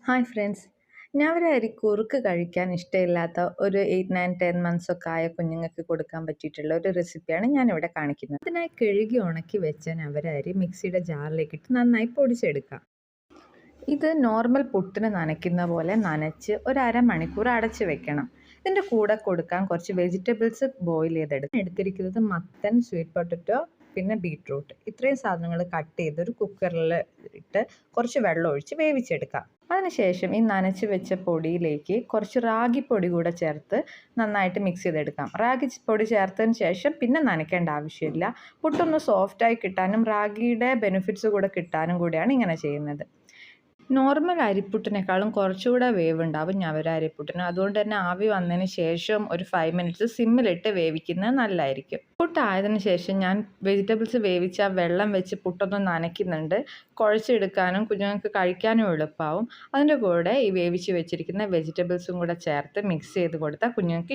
Hi friends. ഞാൻ ഒരു കുറുക്ക് കഴിക്കാൻ ഇഷ്ടമില്ലാത്ത ഒരു 8, 9, 10 മന്ത്സ് ഒക്കെ ആയ കുഞ്ഞുങ്ങൾക്ക് കൊടുക്കാൻ പറ്റിയിട്ടുള്ള ഒരു റെസിപ്പിയാണ് ഞാനിവിടെ കാണിക്കുന്നത്. അതിനായി കഴുകി ഉണക്കി വെച്ച നവരരി മിക്സിയുടെ ജാറിലേക്ക് ഇട്ട് നന്നായി പൊടിച്ചെടുക്കാം. ഇത് നോർമൽ പുട്ടിന് നനയ്ക്കുന്ന പോലെ നനച്ച് ഒരു അരമണിക്കൂർ അടച്ച് വെക്കണം. ഇതിൻ്റെ കൂടെ കൊടുക്കാൻ കുറച്ച് വെജിറ്റബിൾസ് ബോയിൽ എടുത്തിരിക്കുന്നത് മത്തൻ, സ്വീറ്റ് പൊട്ടറ്റോ, പിന്നെ ബീട്രൂട്ട്. ഇത്രയും സാധനങ്ങൾ കട്ട് ചെയ്ത് ഒരു കുക്കറിൽ ഇട്ട് കുറച്ച് വെള്ളം ഒഴിച്ച് വേവിച്ചെടുക്കാം. അതിനുശേഷം ഈ നനച്ച് വെച്ച പൊടിയിലേക്ക് കുറച്ച് റാഗിപ്പൊടി കൂടെ ചേർത്ത് നന്നായിട്ട് മിക്സ് ചെയ്തെടുക്കാം. റാഗി പൊടി ചേർത്തതിന് ശേഷം പിന്നെ നനയ്ക്കേണ്ട ആവശ്യമില്ല. പുട്ടൊന്ന് സോഫ്റ്റായി കിട്ടാനും റാഗിയുടെ ബെനിഫിറ്റ്സ് കൂടെ കിട്ടാനും കൂടിയാണ് ഇങ്ങനെ ചെയ്യുന്നത്. നോർമൽ അരിപ്പുട്ടിനേക്കാളും കുറച്ചുകൂടെ വേവുണ്ടാവും ഞവര അരിപ്പുട്ടിന്. അതുകൊണ്ട് തന്നെ ആവി വന്നതിന് ശേഷം ഒരു 5 മിനിറ്റ്സ് സിമ്മിലിട്ട് വേവിക്കുന്നത് നല്ലതായിരിക്കും. പുട്ടായതിനു ശേഷം ഞാൻ വെജിറ്റബിൾസ് വേവിച്ച വെള്ളം വെച്ച് പുട്ടൊന്ന് നനയ്ക്കുന്നുണ്ട്. കുഴച്ചെടുക്കാനും കുഞ്ഞുങ്ങൾക്ക് കഴിക്കാനും എളുപ്പമാവും. അതിൻ്റെ കൂടെ ഈ വേവിച്ച് വെച്ചിരിക്കുന്ന വെജിറ്റബിൾസും കൂടെ ചേർത്ത് മിക്സ് ചെയ്ത് കൊടുത്താൽ കുഞ്ഞുങ്ങൾക്ക്